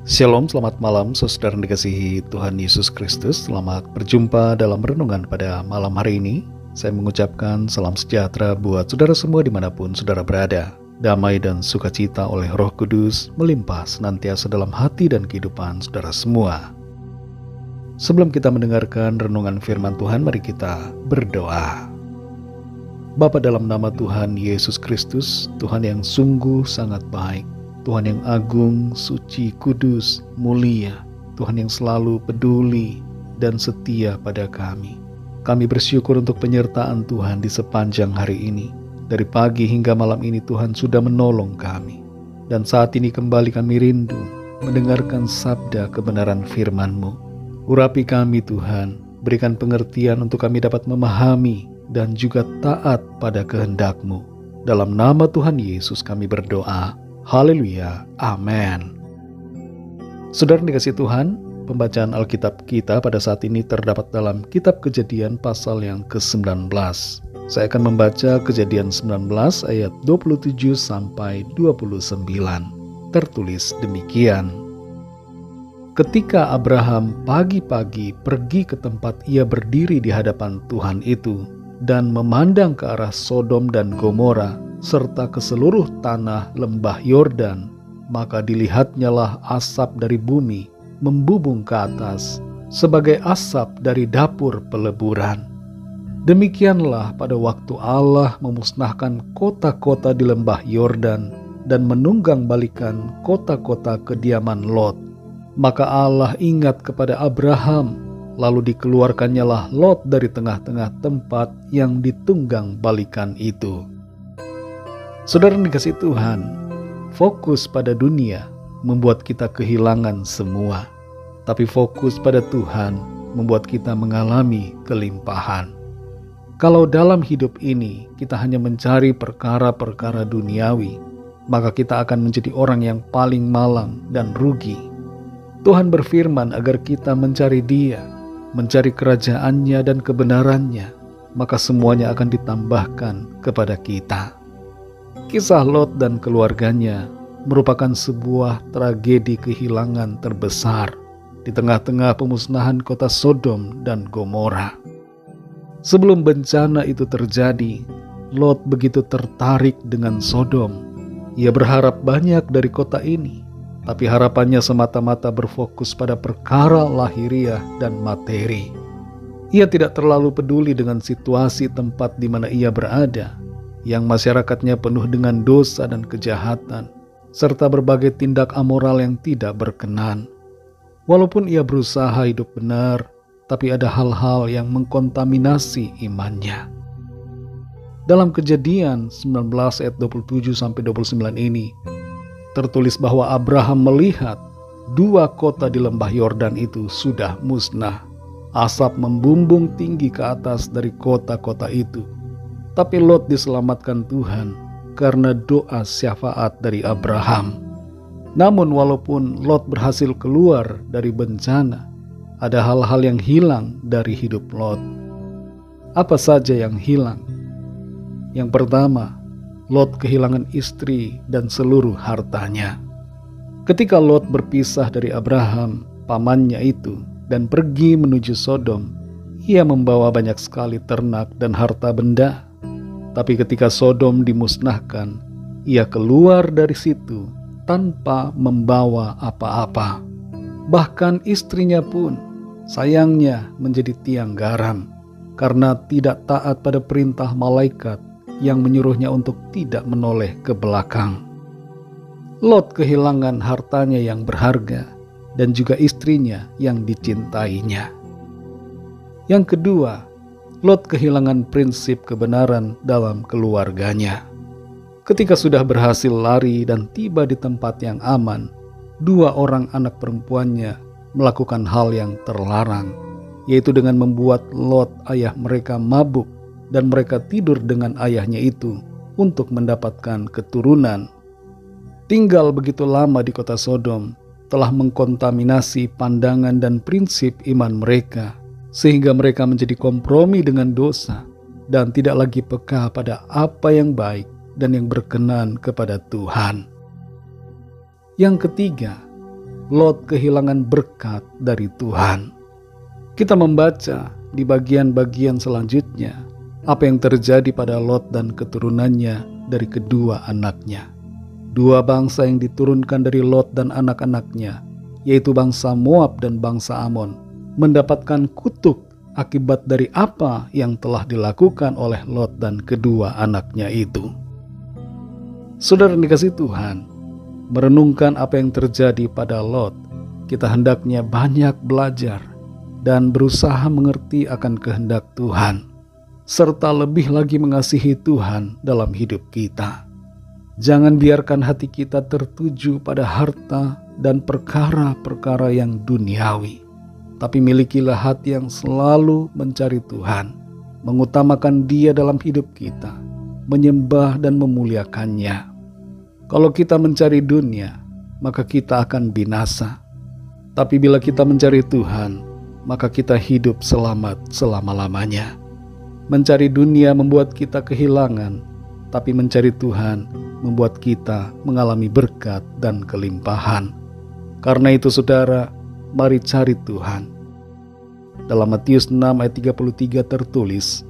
Shalom, selamat malam saudara yang dikasihi Tuhan Yesus Kristus. Selamat berjumpa dalam renungan pada malam hari ini. Saya mengucapkan salam sejahtera buat saudara semua dimanapun saudara berada. Damai dan sukacita oleh Roh Kudus melimpah senantiasa dalam hati dan kehidupan saudara semua. Sebelum kita mendengarkan renungan firman Tuhan, mari kita berdoa. Bapa, dalam nama Tuhan Yesus Kristus, Tuhan yang sungguh sangat baik, Tuhan yang agung, suci, kudus, mulia, Tuhan yang selalu peduli dan setia pada kami. Kami bersyukur untuk penyertaan Tuhan di sepanjang hari ini. Dari pagi hingga malam ini Tuhan sudah menolong kami. Dan saat ini kembali kami rindu mendengarkan sabda kebenaran firman-Mu. Urapi kami Tuhan, berikan pengertian untuk kami dapat memahami dan juga taat pada kehendak-Mu. Dalam nama Tuhan Yesus kami berdoa. Haleluya, amin. Saudara dikasih Tuhan, pembacaan Alkitab kita pada saat ini terdapat dalam kitab Kejadian pasal yang ke-19. Saya akan membaca Kejadian 19 ayat 27 sampai 29. Tertulis demikian. Ketika Abraham pagi-pagi pergi ke tempat ia berdiri di hadapan Tuhan itu dan memandang ke arah Sodom dan Gomora serta ke seluruh tanah lembah Yordan, maka dilihatnyalah asap dari bumi membubung ke atas sebagai asap dari dapur peleburan. Demikianlah pada waktu Allah memusnahkan kota-kota di lembah Yordan dan menunggang balikan kota-kota kediaman Lot. Maka Allah ingat kepada Abraham, lalu dikeluarkannyalah Lot dari tengah-tengah tempat yang ditunggang balikan itu. Saudara yang dikasih Tuhan, fokus pada dunia membuat kita kehilangan semua. Tapi fokus pada Tuhan membuat kita mengalami kelimpahan. Kalau dalam hidup ini kita hanya mencari perkara-perkara duniawi, maka kita akan menjadi orang yang paling malang dan rugi. Tuhan berfirman agar kita mencari Dia, mencari kerajaan-Nya dan kebenaran-Nya, maka semuanya akan ditambahkan kepada kita. Kisah Lot dan keluarganya merupakan sebuah tragedi kehilangan terbesar di tengah-tengah pemusnahan kota Sodom dan Gomora. Sebelum bencana itu terjadi, Lot begitu tertarik dengan Sodom. Ia berharap banyak dari kota ini, tapi harapannya semata-mata berfokus pada perkara lahiriah dan materi. Ia tidak terlalu peduli dengan situasi tempat di mana ia berada, yang masyarakatnya penuh dengan dosa dan kejahatan, serta berbagai tindak amoral yang tidak berkenan. Walaupun ia berusaha hidup benar, tapi ada hal-hal yang mengkontaminasi imannya. Dalam Kejadian 19 ayat 27-29 ini, tertulis bahwa Abraham melihat dua kota di lembah Yordan itu sudah musnah. Asap membumbung tinggi ke atas dari kota-kota itu. Tapi Lot diselamatkan Tuhan karena doa syafaat dari Abraham. Namun walaupun Lot berhasil keluar dari bencana, ada hal-hal yang hilang dari hidup Lot. Apa saja yang hilang? Yang pertama, Lot kehilangan istri dan seluruh hartanya. Ketika Lot berpisah dari Abraham, pamannya itu, dan pergi menuju Sodom, ia membawa banyak sekali ternak dan harta benda. Tapi ketika Sodom dimusnahkan, ia keluar dari situ tanpa membawa apa-apa. Bahkan istrinya pun sayangnya menjadi tiang garam karena tidak taat pada perintah malaikat yang menyuruhnya untuk tidak menoleh ke belakang. Lot kehilangan hartanya yang berharga dan juga istrinya yang dicintainya. Yang kedua, Lot kehilangan prinsip kebenaran dalam keluarganya. Ketika sudah berhasil lari dan tiba di tempat yang aman, dua orang anak perempuannya melakukan hal yang terlarang, yaitu dengan membuat Lot ayah mereka mabuk dan mereka tidur dengan ayahnya itu untuk mendapatkan keturunan. Tinggal begitu lama di kota Sodom telah mengkontaminasi pandangan dan prinsip iman mereka, sehingga mereka menjadi kompromi dengan dosa dan tidak lagi peka pada apa yang baik dan yang berkenan kepada Tuhan. Yang ketiga, Lot kehilangan berkat dari Tuhan. Kita membaca di bagian-bagian selanjutnya apa yang terjadi pada Lot dan keturunannya dari kedua anaknya. Dua bangsa yang diturunkan dari Lot dan anak-anaknya, yaitu bangsa Moab dan bangsa Amon, mendapatkan kutuk akibat dari apa yang telah dilakukan oleh Lot dan kedua anaknya itu. Saudara yang dikasihi Tuhan, merenungkan apa yang terjadi pada Lot, kita hendaknya banyak belajar dan berusaha mengerti akan kehendak Tuhan, serta lebih lagi mengasihi Tuhan dalam hidup kita. Jangan biarkan hati kita tertuju pada harta dan perkara-perkara yang duniawi, tapi milikilah hati yang selalu mencari Tuhan, mengutamakan Dia dalam hidup kita, menyembah dan memuliakannya. Kalau kita mencari dunia, maka kita akan binasa. Tapi bila kita mencari Tuhan, maka kita hidup selamat selama-lamanya. Mencari dunia membuat kita kehilangan, tapi mencari Tuhan membuat kita mengalami berkat dan kelimpahan. Karena itu saudara, mari cari Tuhan. Dalam Matius 6 ayat 33 tertulis,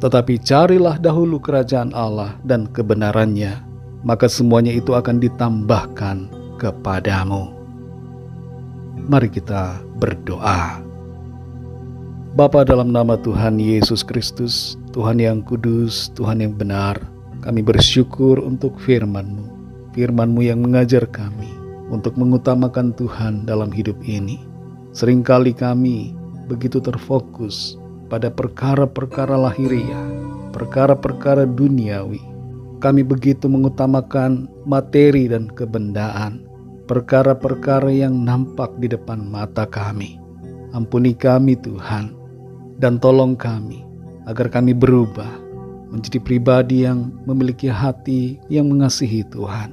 "Tetapi carilah dahulu kerajaan Allah dan kebenarannya, maka semuanya itu akan ditambahkan kepadamu." Mari kita berdoa. Bapa, dalam nama Tuhan Yesus Kristus, Tuhan yang kudus, Tuhan yang benar, kami bersyukur untuk firman-Mu. Firman-Mu yang mengajar kami untuk mengutamakan Tuhan dalam hidup ini. Seringkali kami begitu terfokus pada perkara-perkara lahiriah, perkara-perkara duniawi. Kami begitu mengutamakan materi dan kebendaan, perkara-perkara yang nampak di depan mata kami. Ampuni kami Tuhan, dan tolong kami agar kami berubah menjadi pribadi yang memiliki hati yang mengasihi Tuhan,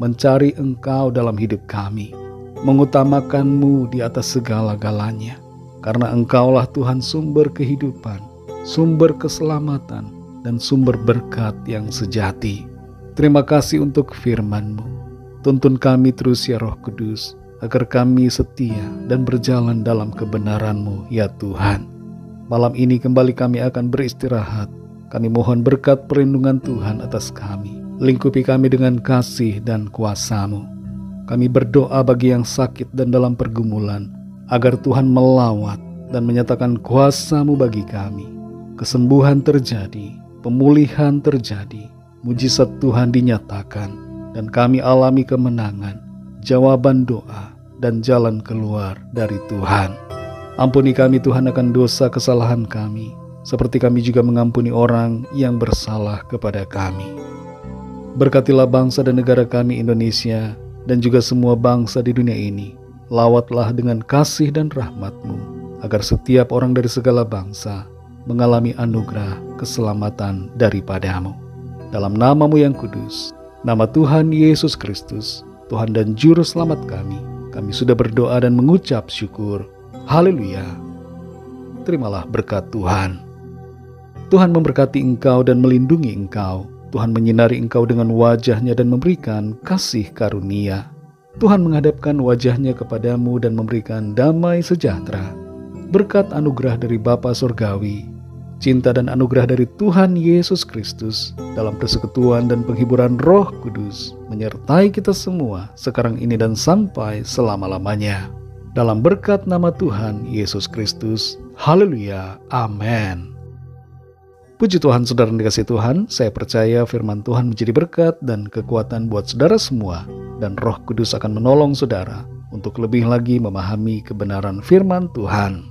mencari Engkau dalam hidup kami, mengutamakan-Mu di atas segala-galanya, karena Engkaulah Tuhan sumber kehidupan, sumber keselamatan, dan sumber berkat yang sejati. Terima kasih untuk firman-Mu. Tuntun kami terus ya Roh Kudus, agar kami setia dan berjalan dalam kebenaran-Mu ya Tuhan. Malam ini kembali kami akan beristirahat. Kami mohon berkat perlindungan Tuhan atas kami. Lingkupi kami dengan kasih dan kuasa-Mu. Kami berdoa bagi yang sakit dan dalam pergumulan, agar Tuhan melawat dan menyatakan kuasa-Mu bagi kami. Kesembuhan terjadi, pemulihan terjadi, mujizat Tuhan dinyatakan, dan kami alami kemenangan, jawaban doa, dan jalan keluar dari Tuhan. Ampuni kami Tuhan akan dosa kesalahan kami, seperti kami juga mengampuni orang yang bersalah kepada kami. Berkatilah bangsa dan negara kami Indonesia, dan juga semua bangsa di dunia ini. Lawatlah dengan kasih dan rahmat-Mu, agar setiap orang dari segala bangsa mengalami anugerah keselamatan daripada-Mu. Dalam nama-Mu yang kudus, nama Tuhan Yesus Kristus, Tuhan dan Juru Selamat kami sudah berdoa dan mengucap syukur. Haleluya. Terimalah berkat Tuhan. Tuhan memberkati engkau dan melindungi engkau. Tuhan menyinari engkau dengan wajah-Nya dan memberikan kasih karunia. Tuhan menghadapkan wajah-Nya kepadamu dan memberikan damai sejahtera. Berkat anugerah dari Bapa Surgawi, cinta dan anugerah dari Tuhan Yesus Kristus, dalam persekutuan dan penghiburan Roh Kudus, menyertai kita semua sekarang ini dan sampai selama-lamanya. Dalam berkat nama Tuhan Yesus Kristus. Haleluya. Amin. Puji Tuhan, saudara yang dikasihi Tuhan, saya percaya firman Tuhan menjadi berkat dan kekuatan buat saudara semua, dan Roh Kudus akan menolong saudara untuk lebih lagi memahami kebenaran firman Tuhan.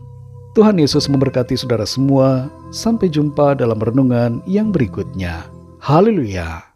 Tuhan Yesus memberkati saudara semua. Sampai jumpa dalam renungan yang berikutnya. Haleluya.